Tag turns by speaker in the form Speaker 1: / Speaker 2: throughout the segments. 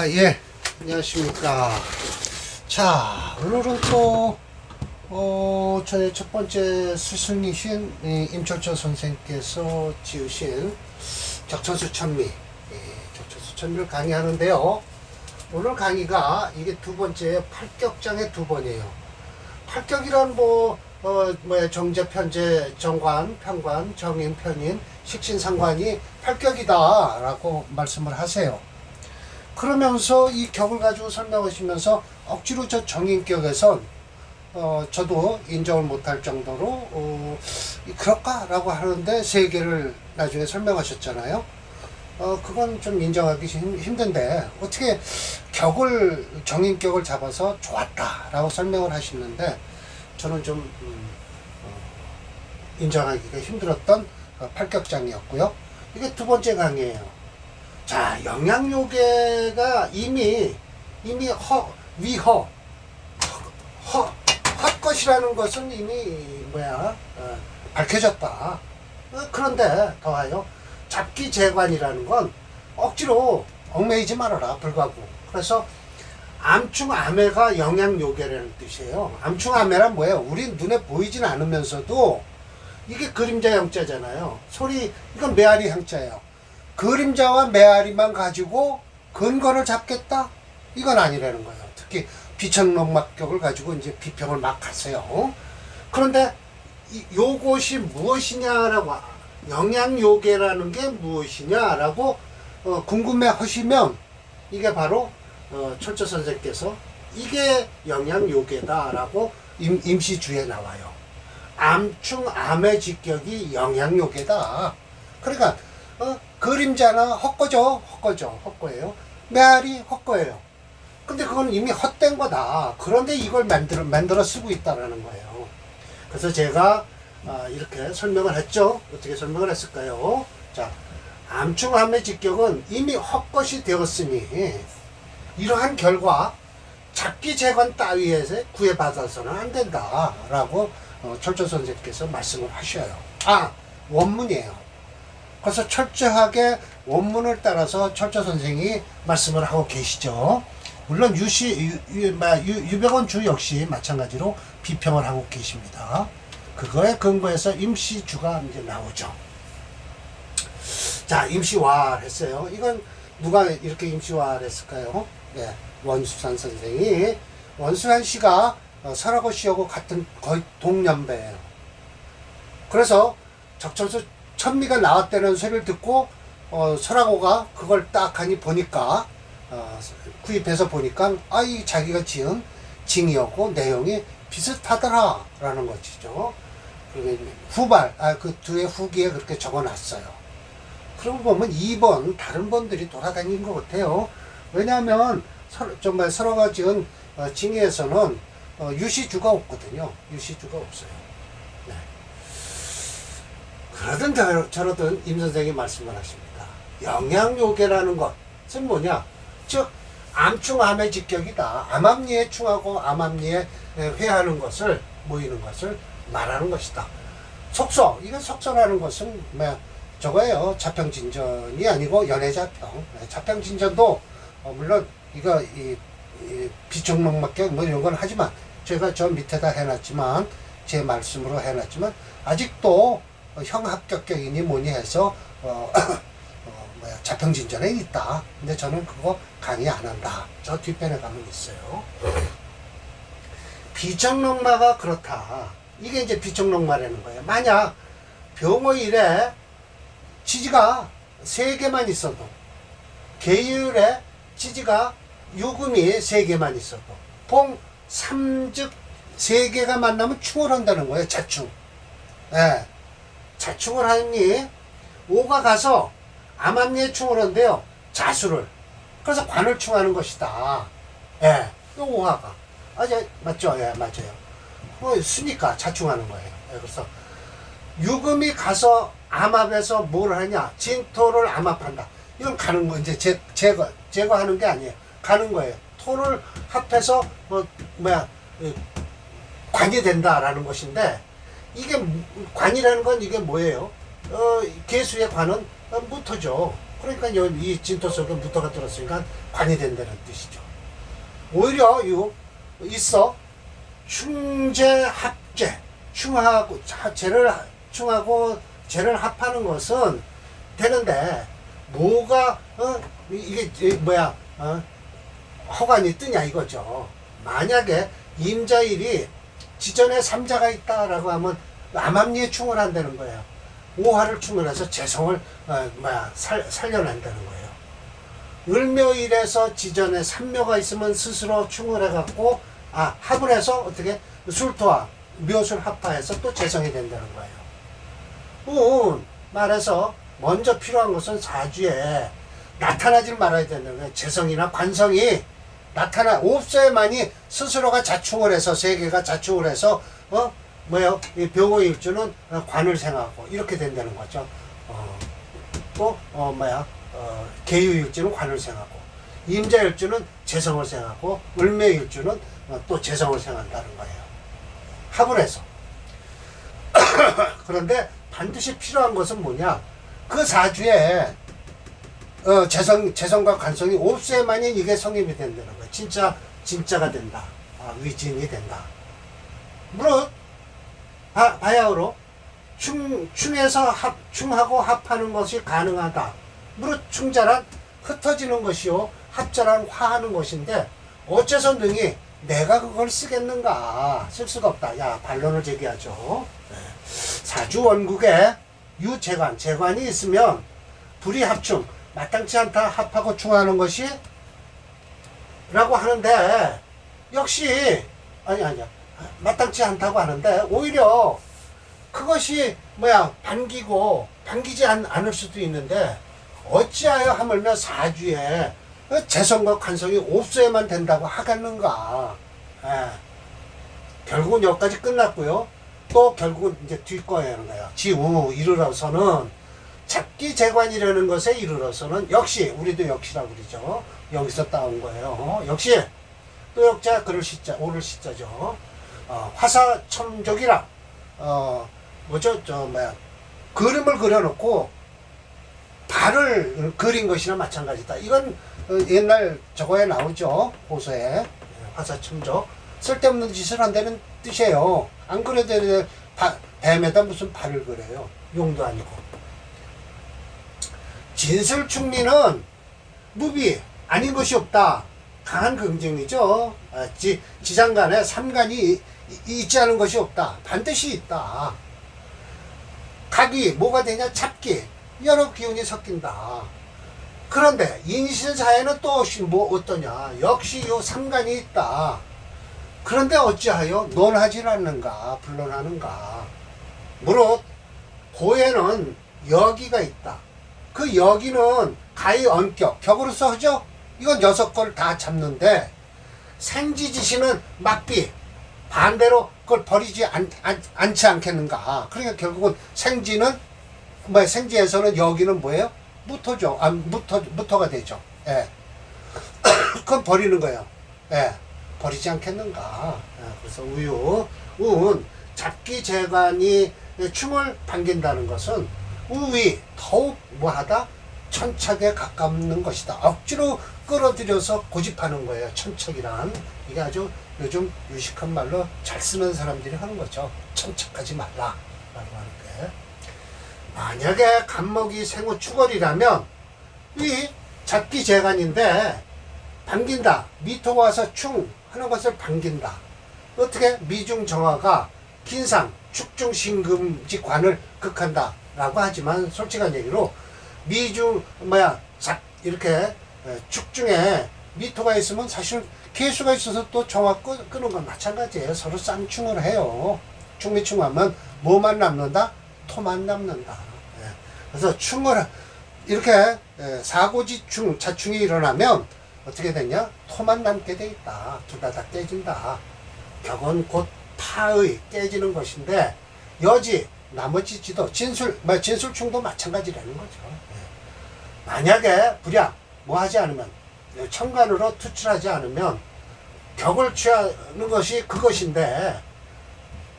Speaker 1: 예, 안녕하십니까. 자, 오늘은 또, 저의 첫 번째 스승이신 임철조 선생께서 지으신 적천수 천미, 적천수 천미를 강의하는데요. 오늘 강의가 이게 두 번째, 팔격장의 두 번이에요. 팔격이란 정제, 편제, 정관, 편관, 정인, 편인, 식신상관이 팔격이다라고 말씀을 하세요. 그러면서 이 격을 가지고 설명하시면서 억지로 저 정인격에선 저도 인정을 못할 정도로 그럴까라고 하는데 세 개를 나중에 설명하셨잖아요. 그건 좀 인정하기 힘든데 어떻게 정인격을 잡아서 좋았다라고 설명을 하시는데 저는 좀 인정하기가 힘들었던 팔격장이었고요. 이게 두 번째 강의예요. 자, 영양요괴가 이미 헛것이라는 것은 이미 밝혀졌다. 그런데 더하여 잡기재관이라는 건 억지로 얽매이지 말아라 불가고. 그래서 암충암해가 영양요괴라는 뜻이에요. 암충암해란 뭐예요? 우리 눈에 보이진 않으면서도 이게 그림자 형자잖아요. 이건 메아리 형자예요. 그림자와 메아리만 가지고 근거를 잡겠다? 이건 아니라는 거예요. 특히 비천록막격을 가지고 이제 비평을 막 하세요. 그런데 요것이 무엇이냐라고, 영양요괴라는 게 무엇이냐라고 궁금해 하시면 이게 바로 철조 선생께서 이게 영양요괴다라고 임시주에 나와요. 암충암의 직격이 영양요괴다. 그러니까 그림자나 헛거예요. 메아리 헛거예요. 근데 그건 이미 헛된 거다. 그런데 이걸 만들어 쓰고 있다라는 거예요. 그래서 제가 이렇게 설명을 했죠. 어떻게 설명을 했을까요? 자, 암충암의 직격은 이미 헛것이 되었으니 이러한 결과 잡기재관 따위에서 구애받아서는 안 된다라고 철조 선생께서 말씀을 하셔요. 원문이에요. 그래서 철저하게 원문을 따라서 철조 선생이 말씀을 하고 계시죠. 물론 유병원 주 역시 마찬가지로 비평을 하고 계십니다. 그거에 근거해서 임시주가 이제 나오죠. 자, 임시화를 했어요. 이건 누가 이렇게 임시화를 했을까요? 네, 원수산 선생이. 원수산 씨가 설하고 씨하고 같은 거의 동년배예요. 그래서 적천수 천미가 나왔다는 소리를 듣고 설하고가 그걸 딱 하니 보니까 구입해서 보니까 이 자기가 지은 징이었고 내용이 비슷하더라 라는 것이죠. 그 뒤에 후기에 그렇게 적어놨어요. 그러고 보면 2번 다른 번들이 돌아다닌 것 같아요. 왜냐하면 정말 설화가 지은 징에서는 유시주가 없거든요. 유시주가 없어요. 네. 그러든 저러든 임 선생이 말씀을 하십니다. 영양요괴라는 것은 뭐냐? 즉 암충암의 직격이다. 암암리에 충하고 암암리에 회하는 것을 모이는 것을 말하는 것이다. 속소, 이건 속소라는 것은 저거예요. 자평진전이 아니고 연애자평. 자평진전도 물론 이거 비총록막격 이런 건 하지만 제가 저 밑에다 해놨지만 제 말씀으로 해놨지만 아직도 형합격격이니 뭐니 해서 자평진전에 있다. 근데 저는 그거 강의 안 한다. 저 뒷편에 가면 있어요. 비청록마가 그렇다. 이게 이제 비청록마라는 거예요. 만약 병호일에 지지가 3개만 있어도, 계율에 지지가 유금이 3개만 있어도, 봉 3즉 3개가 만나면 충을 한다는 거예요. 자충. 네. 자충을 하니 5가 가서 암암리에 충을 한대요. 자수를. 그래서 관을 충하는 것이다. 예. 또 5화가. 맞죠? 예, 맞아요. 수니까 자충하는 거예요. 예, 그래서 유금이 가서 암압에서 뭘 하냐? 진토를 암압한다. 이건 가는 거, 이제 제거하는 게 아니에요. 가는 거예요. 토를 합해서 관이 된다라는 것인데, 이게 관이라는 건 이게 뭐예요? 개수의 관은 무토죠. 그러니까 이 진토 속에 무토가 들었으니까 관이 된다는 뜻이죠. 오히려 있어 충재 합재, 충하고 충하고 재를 합하는 것은 되는데 뭐가 이게 뭐야 허관이 뜨냐 이거죠. 만약에 임자일이 지전에 삼자가 있다라고 하면 암암리에 충을 한다는 거예요. 오화를 충을 해서 재성을 살려낸다는 거예요. 을묘일에서 지전에 삼묘가 있으면 스스로 충을 해갖고 합을 해서 어떻게 술토와 묘술 합파해서 또 재성이 된다는 거예요. 말해서 먼저 필요한 것은 사주에 나타나질 말아야 된다는 거예요. 재성이나 관성이 없어야만이 스스로가 자충을 해서 세계가 자충을 해서 이 병호일주는 관을 생하고 이렇게 된다는 거죠. 또 계유일주는 관을 생하고 임자일주는 재성을 생하고 을묘일주는 또 재성을 생한다는 거예요. 합을 해서. 그런데 반드시 필요한 것은 뭐냐? 그 사주에 재성과 관성이 없어야만이 이게 성립이 된다는 거예요. 진짜가 된다. 위진이 된다. 물론 바야흐로 충에서 충하고 합하는 것이 가능하다. 물론 충자란 흩어지는 것이요 합자란 화하는 것인데 어째서 능히 내가 그걸 쓰겠는가? 쓸 수가 없다. 반론을 제기하죠. 사주 원국에 재관이 있으면 불이합충, 마땅치 않다 합하고 충하는 것이 라고 하는데 역시 아니야 마땅치 않다고 하는데 오히려 그것이 반기지 않을 수도 있는데 어찌하여 하물며 사주에 재성과 관성이 없어야만 된다고 하겠는가. 결국은 여기까지 끝났고요. 또 결국은 이제 뒷거에 하는 거예요. 지우 이르러서는 잡기재관이라는 것에 이르러서는 역시 우리도 역시라고 그러죠. 여기서 따온 거예요. 역시 또 역자 그럴 시자 오를 시자죠. 화사첨족이라 그림을 그려놓고 발을 그린 것이나 마찬가지다. 이건 옛날 저거에 나오죠. 고서에 화사첨족 쓸데없는 짓을 한다는 뜻이에요. 안 그래도 뱀에다 무슨 발을 그려요. 용도 아니고. 진술충리는 무비 아닌 것이 없다. 강한 긍정이죠. 지장간에 삼간이 있지 않은 것이 없다. 반드시 있다. 각이 뭐가 되냐? 잡기. 여러 기운이 섞인다. 그런데 인신사에는 또 어떠냐? 역시 요 삼간이 있다. 그런데 어찌하여 논하지 않는가? 불론하는가? 무릇 고에는 여기가 있다. 그 여기는 가히 언격, 격으로서 하죠? 이건 6걸 다 잡는데 생지지시는 막비, 반대로 그걸 버리지 않지 않겠는가? 그러니까 결국은 생지는 생지에서는 여기는 뭐예요? 무토죠. 무토가 되죠. 예. 그건 버리는 거예요. 예. 버리지 않겠는가? 예. 그래서 운 잡기재관이 충을 반긴다는 것은 우위 더욱 뭐하다? 천착에 가깝는 것이다. 억지로 끌어들여서 고집하는 거예요. 천착이란. 이게 아주 요즘 유식한 말로 잘 쓰는 사람들이 하는 거죠. 천착하지 말라 라고 하는데, 만약에 간목이 생후 축월이라면 이 잡기재관인데 반긴다. 미토가 와서 충 하는 것을 반긴다. 어떻게? 미중정화가 긴상 축중신금지 관을 극한다 라고 하지만 솔직한 얘기로 이렇게 축중에 미토가 있으면 사실 개수가 있어서 또 정화 끄는 건 마찬가지예요. 서로 쌍충을 해요. 충미충하면 뭐만 남는다? 토만 남는다. 그래서 충을 이렇게 사고지충, 자충이 일어나면 어떻게 되냐? 토만 남게 돼 있다. 둘 다 깨진다. 격은 곧 파의 깨지는 것인데 여지 나머지 지도 진술충도 마찬가지라는 거죠. 만약에 불약 하지 않으면 천간으로 투출하지 않으면 격을 취하는 것이 그것인데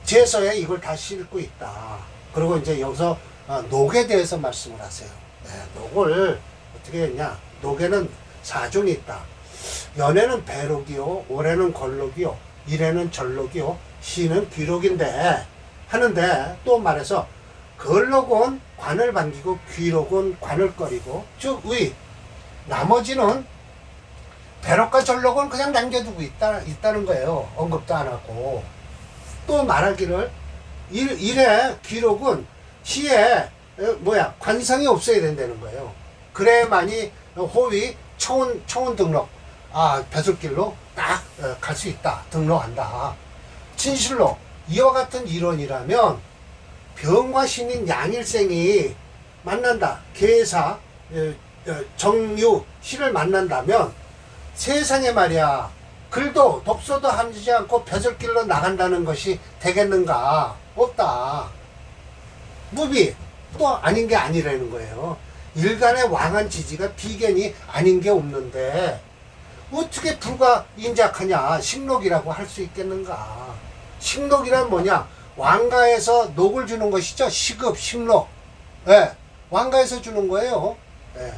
Speaker 1: 제서에 이걸 다 싣고 있다. 그리고 이제 여기서 녹에 대해서 말씀을 하세요. 녹을 어떻게 했냐. 녹에는 4종이 있다. 연에는 배록이요, 올해는 걸록이요, 일에는 절록이요, 시는 귀록인데 하는데, 또 말해서 걸록은 관을 반기고 귀록은 관을 꺼리고, 즉 의, 나머지는 배록과 절록은 그냥 남겨두고 있다는 거예요. 언급도 안 하고. 또 말하기를 일의 귀록은 시에 관상이 없어야 된다는 거예요. 그래야만이 호위 초원 등록, 배술길로 딱 갈 수 있다. 등록한다. 진실로 이와 같은 이론이라면 병과 신인 양일생이 만난다. 계사 정유 시를 만난다면 세상에 말이야, 글도 독서도 하지 않고 배설길로 나간다는 것이 되겠는가? 없다. 무비 또 아닌 게 아니라는 거예요. 일간의 왕한 지지가 비견이 아닌 게 없는데 어떻게 불가 인작하냐? 식록이라고 할 수 있겠는가? 식록이란 뭐냐? 왕가에서 녹을 주는 것이죠. 시급, 식록. 예, 왕가에서 주는 거예요. 예.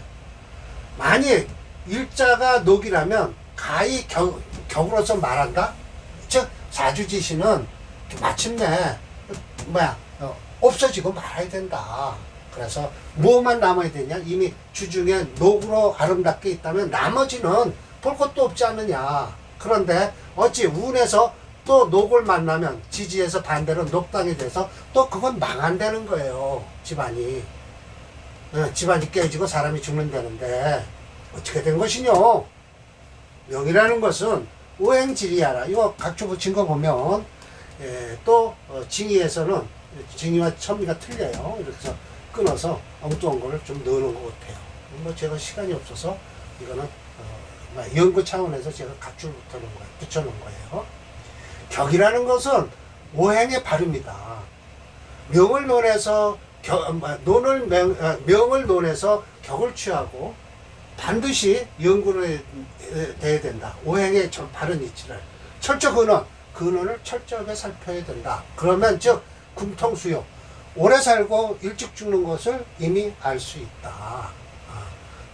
Speaker 1: 만약 일자가 녹이라면 가히 격으로서 말한다? 즉 사주지시는 마침내 없어지고 말아야 된다. 그래서 뭐만 남아야 되냐? 이미 주중에 녹으로 아름답게 있다면 나머지는 볼 것도 없지 않느냐. 그런데 어찌 운에서 또 녹을 만나면 지지에서 반대로 녹당이 돼서 또 그건 망한다는 거예요. 집안이. 집안이 깨지고 사람이 죽는다는데 어떻게 된 것이뇨? 명이라는 것은 오행지리하라. 이거 각주 붙인 거 보면 또 징의에서는 징의와 첨의가 틀려요. 그래서 끊어서 엉뚱한 거를 좀 넣어놓은 것 같아요. 뭐 제가 시간이 없어서 이거는 연구 차원에서 제가 각주를 붙여놓은 거예요. 격이라는 것은 오행의 발음이다. 명을 논해서 명을 논해서 격을 취하고 반드시 연구를 돼야 된다. 오행의 바른 이치를 철저 근원을 철저하게 살펴야 된다. 그러면 즉 궁통수요, 오래 살고 일찍 죽는 것을 이미 알 수 있다.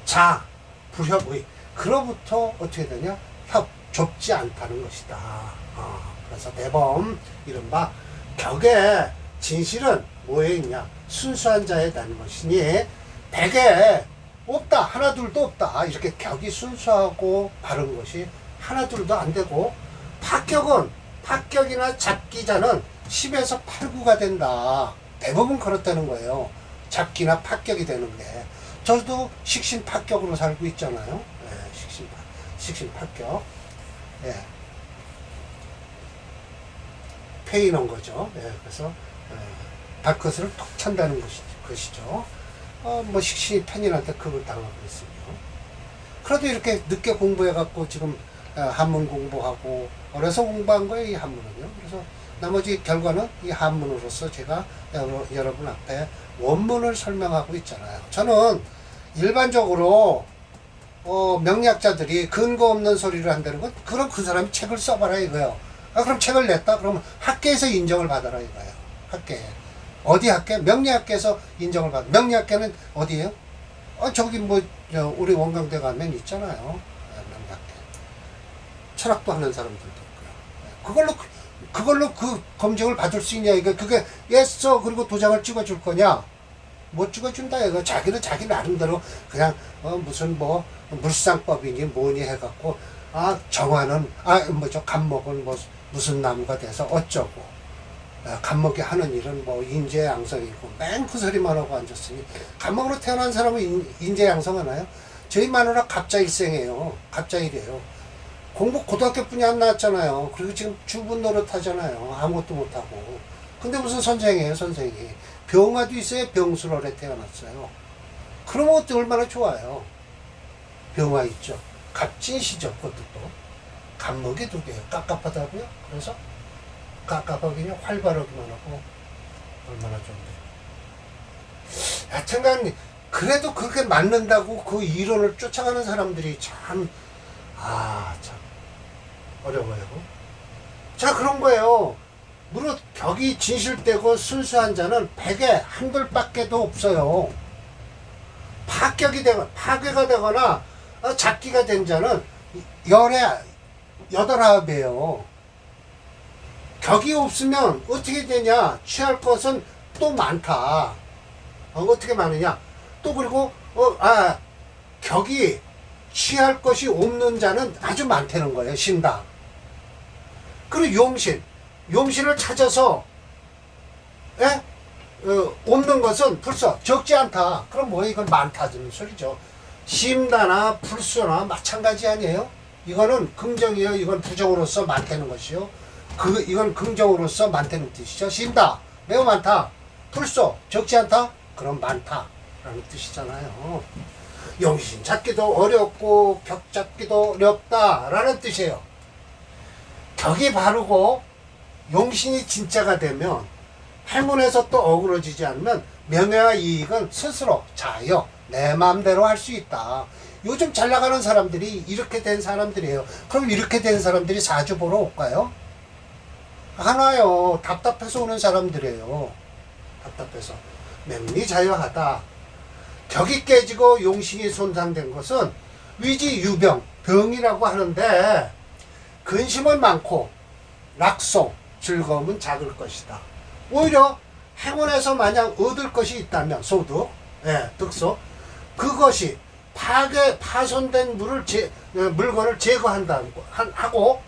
Speaker 1: 자, 불협의, 그로부터 어떻게 되냐? 좁지 않다는 것이다. 그래서 대범 이른바 격의 진실은 뭐에 있냐? 순수한 자에 대한 것이니 백에 없다, 하나 둘도 없다. 이렇게 격이 순수하고 바른 것이 하나 둘도 안 되고, 파격이나 잡기자는 10에서 8, 9가 된다. 대부분 그렇다는 거예요. 잡기나 파격이 되는 게. 저도 식신파격으로 살고 있잖아요. 식신파격. 예. 페이는 거죠. 예. 그래서 발끝을 톡 찬다는 것이죠. 뭐 식신이 편인한테 그걸 당하고 있으며. 그래도 이렇게 늦게 공부해갖고 지금 한문 공부하고 어려서 공부한 거예요, 이 한문은요. 그래서 나머지 결과는 이 한문으로서 제가 여러분 앞에 원문을 설명하고 있잖아요. 저는 일반적으로 명리학자들이 근거 없는 소리를 한다는 건, 그럼 그 사람이 책을 써봐라 이거예요. 그럼 책을 냈다? 그러면 학계에서 인정을 받아라 이거예요. 학계. 어디 학계? 명리학계에서 인정을 받아. 명리학계는 어디예요? 저기 우리 원광대 가면 있잖아요. 명리학계. 철학도 하는 사람들도 있고요. 그걸로 그 검증을 받을 수 있냐 이거. 그게 예서 그리고 도장을 찍어줄 거냐? 못 찍어준다 이거. 자기는 자기 나름대로 그냥 무슨 물상법이니 뭐니 해갖고 정화는 간목은 무슨 나무가 돼서 어쩌고, 간목이 하는 일은 인재양성이고, 맨 그 소리만 하고 앉았으니. 간목으로 태어난 사람은 인재양성하나요? 저희 마누라 갑자일생이에요. 갑자일이에요. 공부 고등학교뿐이 안 나왔잖아요. 그리고 지금 주부 노릇 하잖아요. 아무것도 못하고. 근데 무슨 선생이에요, 선생이. 병화도 있어요. 병술월에 태어났어요. 그러면 어때, 얼마나 좋아요. 병화 있죠. 갑진시죠. 그것도 또. 간목이 2개예요. 깝깝하다고요? 그래서 깝깝하기는 활발하기만 하고 얼마나 좋은데. 하여튼간 그래도 그렇게 맞는다고 그 이론을 쫓아가는 사람들이 참 어려워요. 자, 그런 거예요. 무릇 격이 진실되고 순수한 자는 100에 한둘밖에도 없어요. 파괴가 되거나 잡기가 된 자는 열의 여덟아홉이에요. 격이 없으면 어떻게 되냐? 취할 것은 또 많다. 어떻게 많으냐? 또 그리고 격이 취할 것이 없는 자는 아주 많다는 거예요. 신당. 그리고 용신을 찾아서 없는 것은 불서 적지 않다. 그럼 뭐 이건 많다는 소리죠. 심다나 불소나 마찬가지 아니에요? 이거는 긍정이에요. 이건 부정으로서 많다는 것이요. 이건 긍정으로서 많다는 뜻이죠. 심다 매우 많다. 불소 적지 않다. 그럼 많다라는 뜻이잖아요. 용신 찾기도 어렵고 격 잡기도 어렵다라는 뜻이에요. 격이 바르고 용신이 진짜가 되면 행운에서 또 어그러지지 않으면 명예와 이익은 스스로 자여 내 마음대로 할 수 있다. 요즘 잘 나가는 사람들이 이렇게 된 사람들이에요. 그럼 이렇게 된 사람들이 사주 보러 올까요? 하나요. 답답해서 오는 사람들이에요. 답답해서. 맹리자여하다. 격이 깨지고 용신이 손상된 것은 위지유병, 병이라고 하는데 근심은 많고 낙소, 즐거움은 작을 것이다. 오히려 행운에서 만약 얻을 것이 있다면 소득, 득소, 그것이 파손된 물건을 제거한다고 하고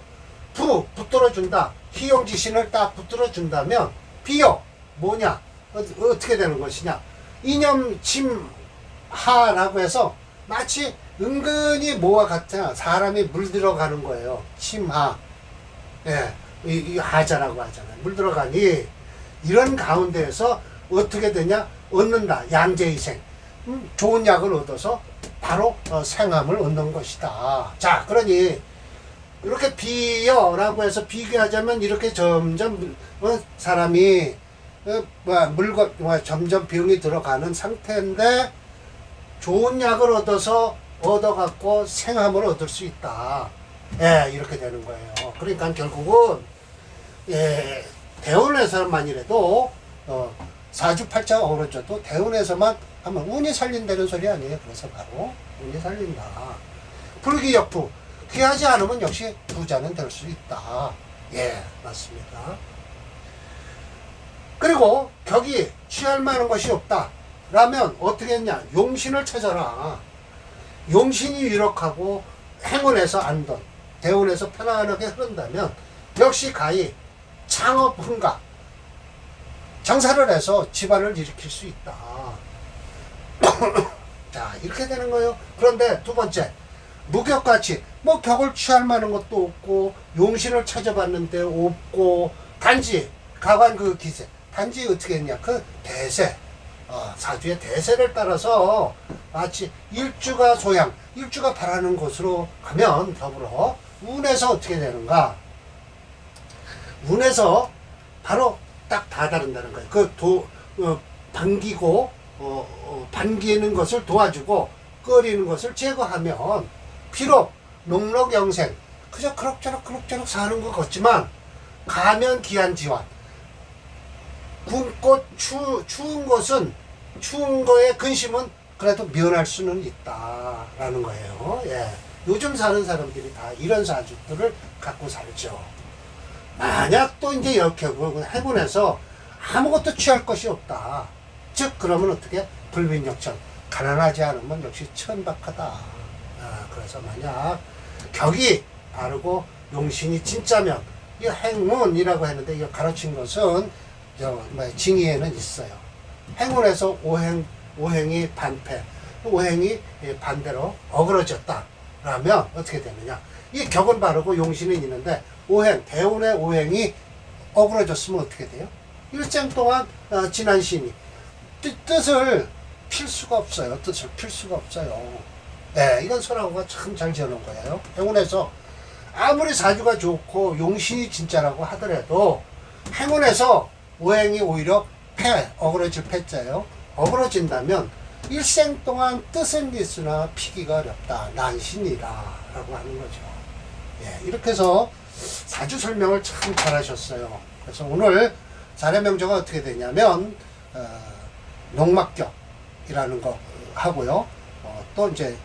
Speaker 1: 붙들어준다. 희용지신을 딱 붙들어준다면 비요 뭐냐? 어떻게 되는 것이냐? 이념침하라고 해서 마치 은근히 뭐와 같아 사람이 물들어가는 거예요. 침하. 이 하자라고 하잖아요. 물들어가니 이런 가운데에서 어떻게 되냐? 얻는다. 양재희생. 좋은 약을 얻어서 바로 생함을 얻는 것이다. 자, 그러니 이렇게 비여라고 해서 비교하자면 이렇게 점점 사람이 점점 병이 들어가는 상태인데 좋은 약을 얻어갖고 생함을 얻을 수 있다. 이렇게 되는 거예요. 그러니까 결국은 대운에서만이라도 사주팔자가 어우러져도 대운에서만 하면 운이 살린다는 소리 아니에요. 그래서 바로 운이 살린다. 불기역부 귀하지 않으면 역시 부자는 될 수 있다. 맞습니다. 그리고 격이 취할 만한 것이 없다 라면 어떻게 했냐? 용신을 찾아라. 용신이 유력하고 행운에서 안돈, 대운에서 편안하게 흐른다면 역시 가히 창업 흥각, 장사를 해서 집안을 일으킬 수 있다. 자, 이렇게 되는 거예요. 그런데 두 번째, 무격같이 뭐 격을 취할 만한 것도 없고 용신을 찾아봤는데 없고 단지 가관 그 기세, 단지 어떻게 했냐? 그 대세, 사주의 대세를 따라서 마치 일주가 소양, 일주가 바라는 곳으로 가면 더불어 운에서 어떻게 되는가? 운에서 바로 딱 다 다른다는 거예요. 반기고 반기는 것을 도와주고 끓이는 것을 제거하면 비록 농록영생 그저 그럭저럭 사는 것 같지만 가면 기한지환, 굶고 추운 것은 추운 거에 근심은 그래도 면할 수는 있다라는 거예요. 요즘 사는 사람들이 다 이런 사주들을 갖고 살죠. 만약 또 이제 이렇게 해군에서 아무것도 취할 것이 없다. 즉 그러면 어떻게? 불빈역천, 가난하지 않으면 역시 천박하다. 그래서 만약 격이 바르고 용신이 진짜면 이 행운이라고 했는데 이거 가르친 것은 징의에는 있어요. 행운에서 오행이 반패, 오행이 반대로 어그러졌다 라면 어떻게 되느냐? 이 격은 바르고 용신은 있는데 대운의 오행이 어그러졌으면 어떻게 돼요? 일생 동안 지난 신이 뜻을 필 수가 없어요. 뜻을 필 수가 없어요. 이건 설하고가 참 잘 지어놓은 거예요. 행운에서 아무리 사주가 좋고 용신이 진짜라고 하더라도 행운에서 오행이 오히려 어그러질 패자예요. 어그러진다면 일생 동안 뜻은 있으나 피기가 어렵다. 난신이라 라고 하는 거죠. 이렇게 해서 사주 설명을 참 잘하셨어요. 그래서 오늘 자례명제가 어떻게 되냐면 농막격이라는 거 하고요. 또 이제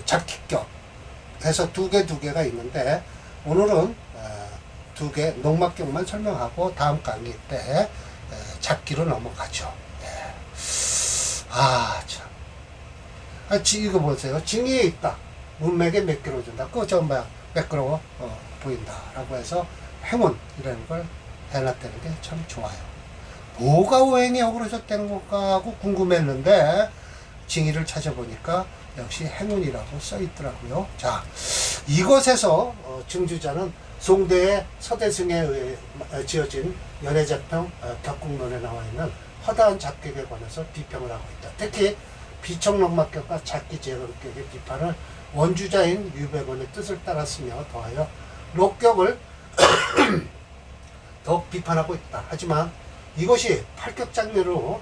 Speaker 1: 잡기격 해서 두 개가 있는데 오늘은 두 개 농막격만 설명하고 다음 강의 때 잡기로 넘어가죠. 참. 이거 보세요. 징의에 있다. 문맥에 몇 킬로 준다. 그거 좀 매끄러워 보인다라고 해서 행운이라는 걸 해놨다는 게 참 좋아요. 뭐가 오행이 어그러졌다는 건가 하고 궁금했는데 징의를 찾아보니까 역시 행운이라고 써 있더라고요. 자, 이것에서 증주자는 송대의 서대승에 의해 지어진 연해자평 격국론에 나와 있는 허다한 잡격에 관해서 비평을 하고 있다. 특히 비청록막격과 잡기제격의 비판을 원주자인 유백원의 뜻을 따랐으며 더하여 록격을 더욱 비판하고 있다. 하지만 이것이 팔격장이므로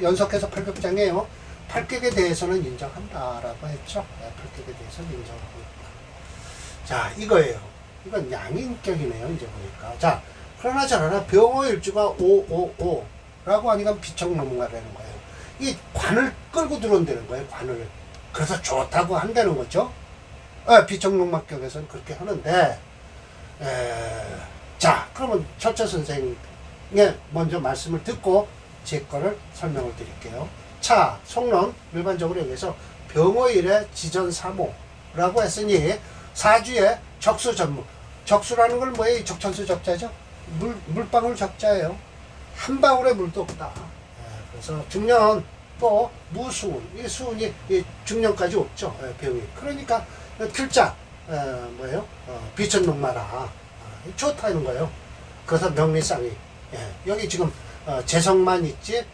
Speaker 1: 연속해서 팔격장이에요. 팔격에 대해서는 인정한다라고 했죠. 팔격에 대해서는 인정하고 있다. 자, 이거예요. 이건 양인격이네요. 이제 보니까. 자, 그러나 저러나 병호일주가 555라고 하니까 비청론가라는 거예요. 이 관을 끌고 들어온다는 거예요. 관을. 그래서 좋다고 한다는 거죠. 비청론막격에서는 그렇게 하는데 자, 그러면 철저 선생의 먼저 말씀을 듣고 제 거를 설명을 드릴게요. 차, 속론 일반적으로 여기서 병호일의 지전 3호라고 했으니 사주의 적수 전무. 적수라는 걸 뭐예요? 적천수 적자죠? 물방울 적자예요. 한 방울의 물도 없다. 그래서 중년 또 무수운. 이 수운이 중년까지 없죠. 병이. 그러니까 필자 뭐예요? 비천농마라. 좋다는 거예요. 그래서 명리쌍이. 여기 지금 재성만 있지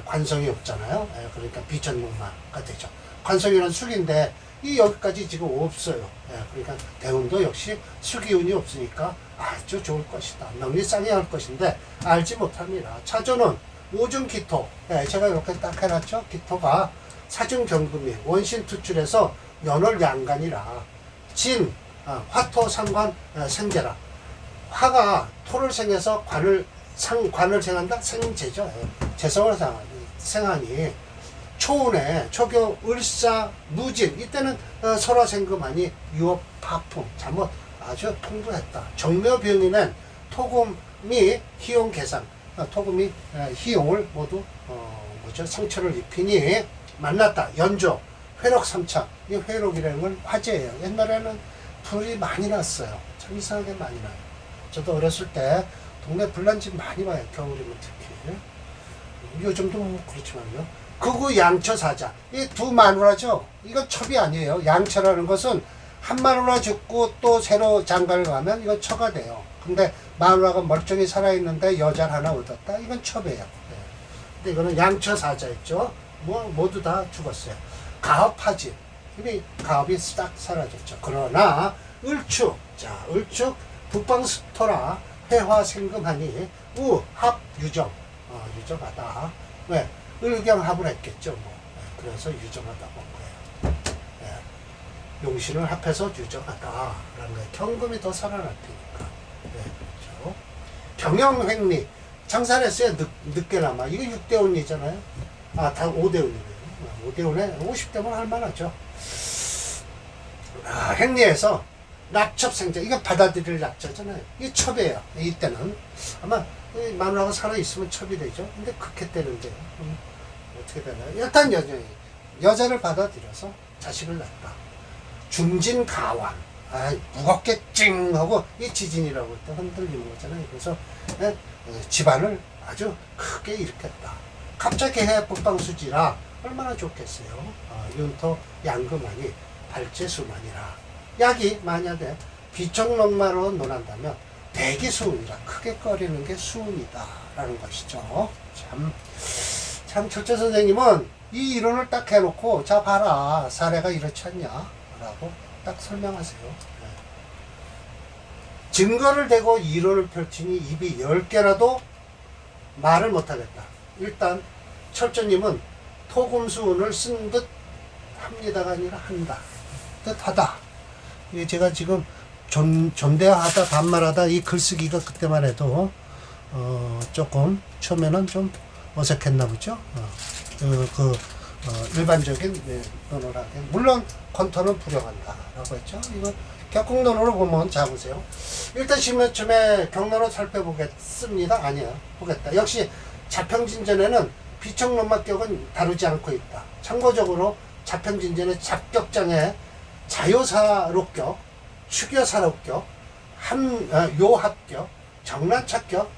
Speaker 1: 관성이 없잖아요. 그러니까 비천농마가 되죠. 관성이란 숙인데 이 여기까지 지금 없어요. 그러니까 대운도 역시 수기운이 없으니까 아주 좋을 것이다. 명리쌍이 할 것인데 알지 못합니다. 차조는 오중기토. 제가 이렇게 딱 해놨죠. 기토가 사중경금이 원신투출해서 연월양간이라 진 화토 상관 생제라. 화가 토를 생해서 관을 생한다? 생제죠. 재성을 생하니 초운에 초교 을사 무진 이때는 설화생금하니 유업 파풍 잘못 아주 풍부했다. 정묘병인은 토금이 희용 계산 토금이 희용을 모두 상처를 입히니 만났다. 연조 회록 3차 이 회록이라는 건 화재예요. 옛날에는 불이 많이 났어요. 참 이상하게 많이 나요. 저도 어렸을 때 동네 불난집 많이 와요. 겨울이면 특히. 요즘도 뭐 그렇지만요. 극우 양처사자. 이 두 마누라죠. 이건 첩이 아니에요. 양처라는 것은 한 마누라 죽고 또 새로 장가를 가면 이건 처가 돼요. 근데 마누라가 멀쩡히 살아있는데 여자를 하나 얻었다. 이건 첩이에요. 근데 이거는 양처사자였죠. 뭐 모두 다 죽었어요. 가업하지. 이미 가업이 싹 사라졌죠. 그러나 을축. 자, 을축 북방스토라 회화생금하니 우합 유정. 유정하다. 왜? 을경합을 했겠죠. 뭐. 그래서 유정하다고 한 거예요. 용신을 합해서 유정하다라는 거예요. 경금이 더 살아날 테니까. 그렇죠. 경영횡리. 장사를 했어요. 늦게나마. 이거 6대운이잖아요. 다 5대운이네요. 5대운에 50대면 할만하죠. 행리에서 낙첩생자. 이거 받아들일 낙자잖아요. 이게 첩이에요. 이때는. 아마 마누라가 살아있으면 첩이 되죠. 근데 그렇게 되는데 어떻게 되나요? 일단 여자를 받아들여서 자식을 낳다. 중진가완. 무겁게 찡 하고 이 지진이라고 또 흔들리는 거잖아요. 그래서 집안을 아주 크게 일으켰다. 갑자기 해 북방수지라 얼마나 좋겠어요. 윤토 양금하니 발제수만이라. 약이 만약에 비청록마로 논한다면 대기수운이라 크게 꺼리는 게 수운이다 라는 것이죠. 참 철저 선생님은 이 이론을 딱 해놓고 자 봐라 사례가 이렇지 않냐 라고 딱 설명하세요. 증거를 대고 이론을 펼치니 입이 10개라도 말을 못하겠다. 일단 철저님은 토금수운을 쓴 듯 합니다가 아니라 한다. 뜻하다. 이게 제가 지금 존대하다 반말하다 이 글쓰기가 그때만 해도 조금 처음에는 좀 어색했나 보죠. 일반적인 논어라게 물론 권토는 불용한다라고 했죠. 이건 격국논어로 보면 자 보세요. 일단 심여첨에 경론을 살펴보겠습니다. 아니요, 보겠다. 역시 자평진전에는 비청론막격은 다루지 않고 있다. 참고적으로 자평진전의 잡격장에 자요사록격, 추교사록격, 요합격, 정란착격,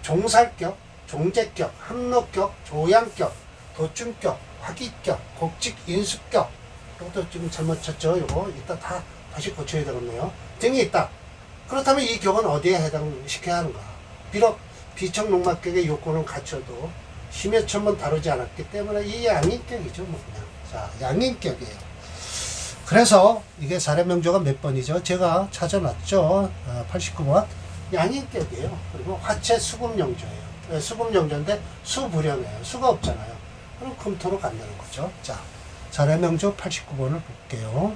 Speaker 1: 종살격, 종제격, 함록격, 조양격, 도중격, 화기격, 곡직, 인수격, 이것도 지금 잘못 쳤죠. 이거 이따 다시 고쳐야 되겠네요. 등이 있다. 그렇다면 이 격은 어디에 해당시켜야 하는가? 비록 비청농막격의 요건은 갖춰도 심여첨은 다루지 않았기 때문에 이 양인격이죠. 뭐 그냥. 자, 양인격이에요. 그래서 이게 사례명조가 몇 번이죠? 제가 찾아놨죠. 89번. 양인격이에요. 그리고 화체 수금영조예요. 수금영조인데 수불형이에요. 수가 없잖아요. 그럼 금토로 간다는 거죠. 자, 사례명조 89번을 볼게요.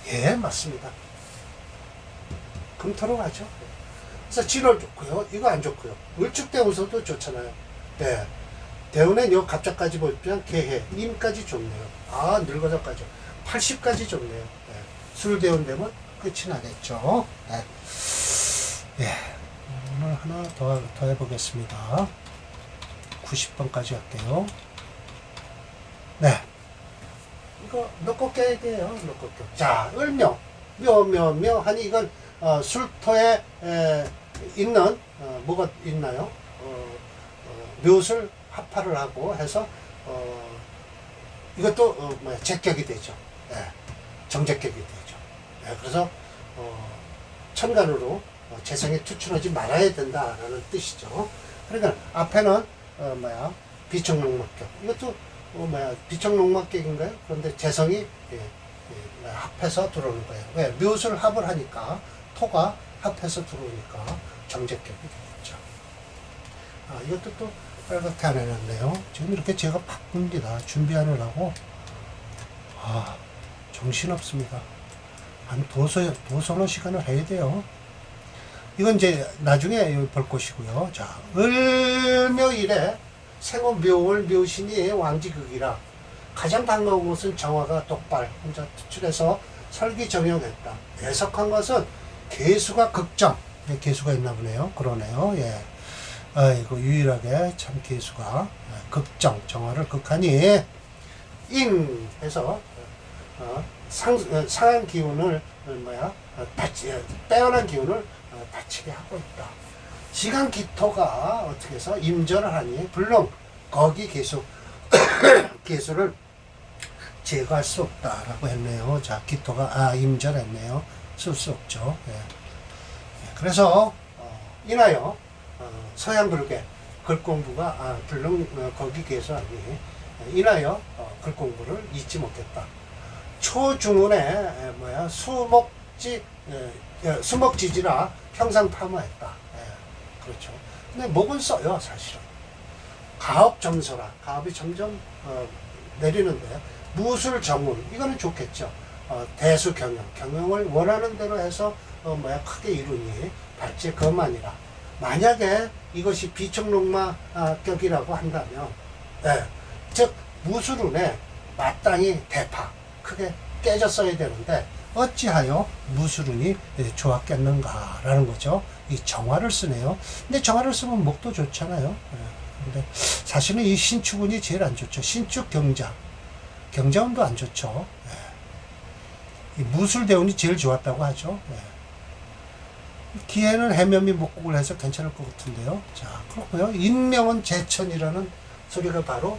Speaker 1: 예, 맞습니다. 금토로 가죠. 그래서 진월 좋고요. 이거 안 좋고요. 을축대우서도 좋잖아요. 네. 대운의 요 갑자까지 보면 개해, 임까지 좋네요. 아, 늙어서까지 80까지 좋네요. 네. 술대운 되면 끝이 나겠죠. 네. 예. 오늘 하나 더 해보겠습니다. 90번까지 할게요. 네. 이거 넣고깨기예요. 넣고깨. 자, 을묘, 묘 하니 이건 술토에 있는 뭐가 있나요? 묘술 합파를 하고 해서 이것도 제격이 되죠. 네, 정제격이 되죠. 네, 그래서 천간으로 재성에 투출하지 말아야 된다라는 뜻이죠. 그러니까 앞에는 비청농막격. 이것도 비청농막격인가요? 그런데 재성이 합해서 들어오는 거예요. 왜? 묘술 합을 하니까 토가 합해서 들어오니까 정제격이 되겠죠. 아, 이것도 또 빨갛게 안 해놨네요. 지금 이렇게 제가 바쁩니다. 준비하느라고. 아, 정신없습니다. 한 도서너 시간을 해야 돼요. 이건 이제 나중에 볼 것이고요. 자, 을묘일에 생후 묘월 묘신이 왕지극이라 가장 반가운 것은 정화가 똑발 혼자 투출해서 설기정용했다. 애석한 것은 개수가 극정. 개수가 있나 보네요. 그러네요. 예. 아이고, 유일하게 참 개수가 극정, 정화를 극하니 인 해서 상한 기운을 빼어난 기운을 다치게 하고 있다. 시간 기토가 어떻게 해서 임전을 하니 물론 거기 개수 개수를 제거할 수 없다라고 했네요. 자, 기토가 임전했네요. 쓸 수 없죠. 예. 그래서 인하여 서양 불교 글공부가 물론 거기 개수 아니 인하여 글공부를 잊지 못했다. 초중운에 수목지지라 평상 탐화했다. 예, 그렇죠. 근데 목은 써요, 사실은. 가업 점소라. 가업이 점점 내리는데 무술 정운 이거는 좋겠죠. 대수 경영을 원하는 대로 해서 크게 이루니 발제 그만이라. 만약에 이것이 비청록마격이라고 한다면, 예, 즉 무술운에 마땅히 대파 크게 깨졌어야 되는데 어찌하여 무술운이 좋았겠는가라는 거죠. 이 정화를 쓰네요. 근데 정화를 쓰면 목도 좋잖아요. 예, 근데 사실은 이 신축운이 제일 안 좋죠. 신축 경자운도 안 좋죠. 예. 이 무술대운이 제일 좋았다고 하죠. 예. 기회는 해면미 목국을 해서 괜찮을 것 같은데요. 자, 그렇고요. 인명은 제천이라는 소리가 바로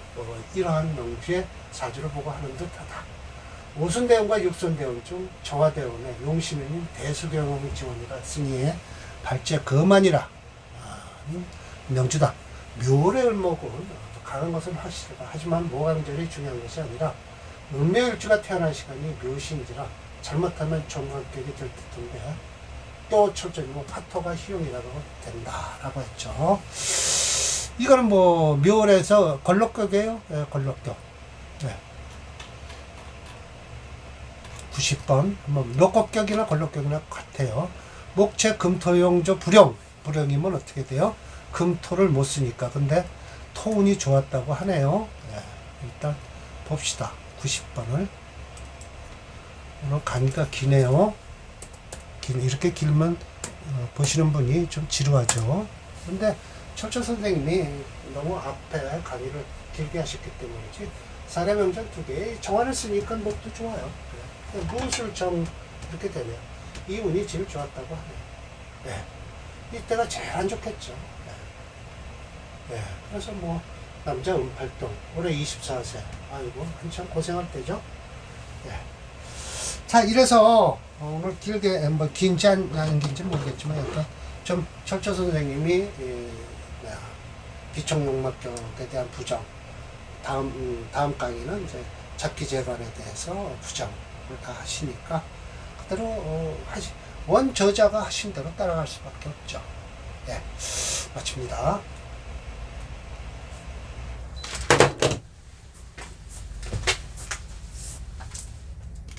Speaker 1: 이러한 명주의 사주를 보고 하는 듯하다. 오순대운과 육순대운 중 정화대운의 용신은 대수경험의 지원이라 승리의 발제 그만이라 명주다. 묘의 을목은 강한 것은 확실하다. 하지만 모강절이 중요한 것이 아니라 음묘일주가 태어난 시간이 묘신이라 잘못하면 정관격이 될 듯한데 또 철저히 파토가 희용이라고 된다라고 했죠. 이거는 묘월에서 걸럭격이에요. 네, 걸럭격. 네. 90번. 뭐 녹곡격이나 걸록격이나 같아요. 목체 금토용조 불용이면 어떻게 돼요? 금토를 못 쓰니까. 근데 토운이 좋았다고 하네요. 예, 일단 봅시다. 90번을. 오늘 강의가 기네요. 이렇게 길면 보시는 분이 좀 지루하죠. 근데 철저 선생님이 너무 앞에 강의를 길게 하셨기 때문이지. 사례명장 2개 정화를 쓰니까 목도 좋아요. 네. 무엇을 좀 이렇게 되면 이 운이 제일 좋았다고 하네요. 네. 이때가 제일 안 좋겠죠. 네. 네. 그래서 뭐 남자 운팔동 올해 24세. 아이고 한참 고생할 때죠. 네. 자, 이래서 오늘 길게 뭐 긴지 안 긴지 모르겠지만 약간 좀 철저 선생님이 비청용막격에 대한 부정, 다음 강의는 이제 잡기재관에 대해서 부정을 다 하시니까 그대로 원저자가 하신 대로 따라갈 수밖에 없죠. 예, 마칩니다.